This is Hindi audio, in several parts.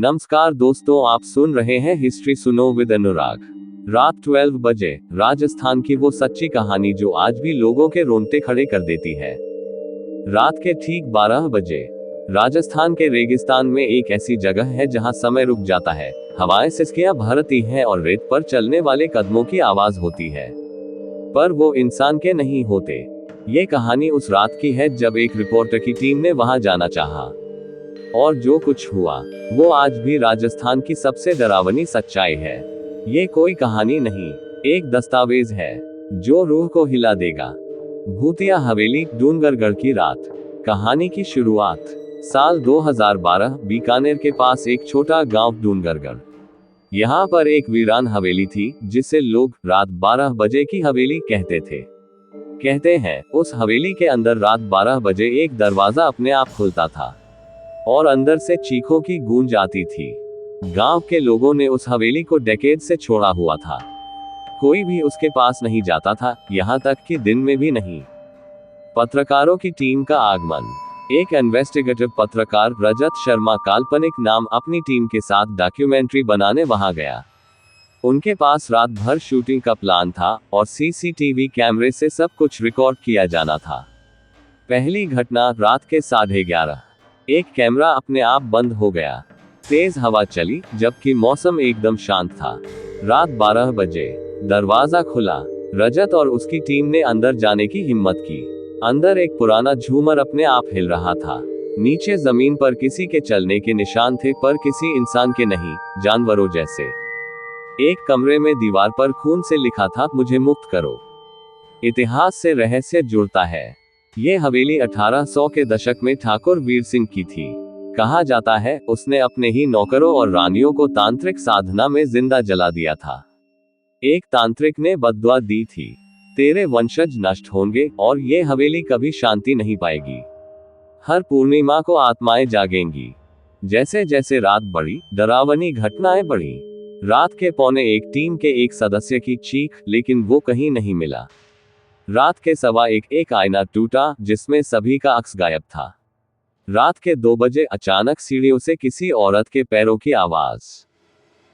नमस्कार दोस्तों, आप सुन रहे हैं हिस्ट्री सुनो विद अनुराग। रात 12 बजे, राजस्थान की वो सच्ची कहानी जो आज भी लोगों के रोंगटे खड़े कर देती है। रात के ठीक 12 बजे, राजस्थान के रेगिस्तान में एक ऐसी जगह है जहां समय रुक जाता है, हवाएं सिसकियां भरती हैं और रेत पर चलने वाले कदमों की आवाज होती है, पर वो इंसान के नहीं होते। ये कहानी उस रात की है जब एक रिपोर्टर की टीम ने वहां जाना चाहा, और जो कुछ हुआ वो आज भी राजस्थान की सबसे डरावनी सच्चाई है। ये कोई कहानी नहीं, एक दस्तावेज है जो रूह को हिला देगा। भूतिया हवेली, डूंगरगढ़ की रात। कहानी की शुरुआत साल 2012, बीकानेर के पास एक छोटा गांव डूंगरगढ़। यहाँ पर एक वीरान हवेली थी जिसे लोग रात 12 बजे की हवेली कहते थे। कहते हैं उस हवेली के अंदर रात 12 बजे एक दरवाजा अपने आप खुलता था और अंदर से चीखों की गूंज आती थी। गांव के लोगों ने उस हवेली को डेकेड से छोड़ा हुआ था। कोई भी उसके पास नहीं जाता था, यहां तक कि दिन में भी नहीं। पत्रकारों की टीम का आगमन। एक इन्वेस्टिगेटिव पत्रकार रजत शर्मा काल्पनिक नाम अपनी टीम के साथ डॉक्यूमेंट्री बनाने वहां गया। उनके पास रात भर शूटिंग का प्लान था और सीसीटीवी कैमरे से सब कुछ रिकॉर्ड किया जाना था। पहली घटना रात के 11:30। एक कैमरा अपने आप बंद हो गया। तेज हवा चली जबकि मौसम एकदम शांत था। रात 12 बजे दरवाजा खुला। रजत और उसकी टीम ने अंदर जाने की हिम्मत की। अंदर एक पुराना झूमर अपने आप हिल रहा था। नीचे जमीन पर किसी के चलने के निशान थे, पर किसी इंसान के नहीं, जानवरों जैसे। एक कमरे में दीवार पर खून से लिखा था, मुझे मुक्त करो। इतिहास से रहस्य जुड़ता है। ये हवेली 1800 के दशक में ठाकुर वीर सिंह की थी। कहा जाता है उसने अपने ही नौकरों और रानियों को तांत्रिक साधना में जिंदा जला दिया था। एक तांत्रिक ने बद्दुआ दी थी, तेरे वंशज नष्ट होंगे और ये हवेली कभी शांति नहीं पाएगी। हर पूर्णिमा को आत्माएं जागेंगी। जैसे जैसे रात बढ़ी, डरावनी घटनाएं बढ़ी। रात के 1:45 टीम के एक सदस्य की चीख, लेकिन वो कहीं नहीं मिला। रात के 1:15 एक आईना टूटा जिसमें सभी का अक्स गायब था। रात के 2 बजे अचानक सीढ़ियों से किसी औरत के पैरों की आवाज।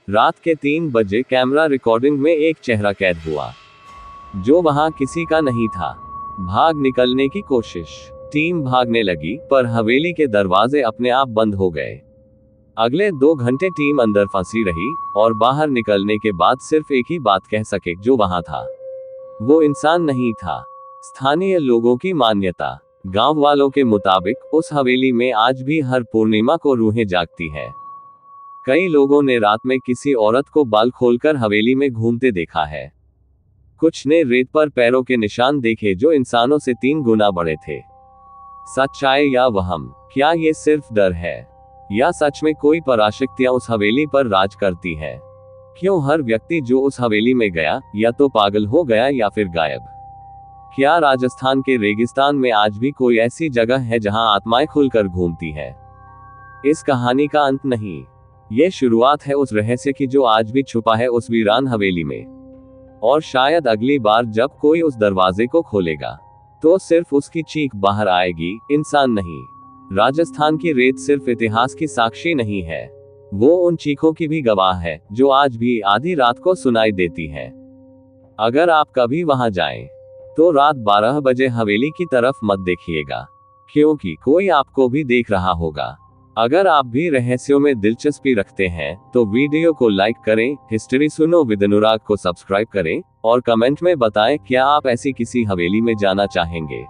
रात के 3 बजे कैमरा रिकॉर्डिंग में एक चेहरा कैद हुआ जो वहां किसी का नहीं था। भाग निकलने की कोशिश। टीम भागने लगी, पर हवेली के दरवाजे अपने आप बंद हो गए। अगले 2 घंटे टीम अंदर फंसी रही और बाहर निकलने के बाद सिर्फ एक ही बात कह सके, जो वहां था वो इंसान नहीं था। स्थानीय लोगों की मान्यता। गांव वालों के मुताबिक उस हवेली में आज भी हर पूर्णिमा को रूहें जागती है। कई लोगों ने रात में किसी औरत को बाल खोलकर हवेली में घूमते देखा है। कुछ ने रेत पर पैरों के निशान देखे जो इंसानों से 3 गुना बड़े थे। सच्चाई या वहम? क्या ये सिर्फ डर है, या सच में कोई पराशक्तियां उस हवेली पर राज करती है? क्यों हर व्यक्ति जो उस हवेली में गया या तो पागल हो गया या फिर गायब? क्या राजस्थान के रेगिस्तान में आज भी कोई ऐसी जगह है जहां आत्माएं खुलकर घूमती है? इस कहानी का अंत नहीं, ये शुरुआत है उस रहस्य की जो आज भी छुपा है उस वीरान हवेली में। और शायद अगली बार जब कोई उस दरवाजे को खोलेगा तो सिर्फ उसकी चीख बाहर आएगी, इंसान नहीं। राजस्थान की रेत सिर्फ इतिहास की साक्षी नहीं है, वो उन चीखों की भी गवाह है जो आज भी आधी रात को सुनाई देती है। अगर आप कभी वहां जाएं, तो रात 12 बजे हवेली की तरफ मत देखिएगा, क्योंकि कोई आपको भी देख रहा होगा। अगर आप भी रहस्यों में दिलचस्पी रखते हैं तो वीडियो को लाइक करें, हिस्ट्री सुनो विद अनुराग को सब्सक्राइब करें और कमेंट में बताएं क्या आप ऐसी किसी हवेली में जाना चाहेंगे।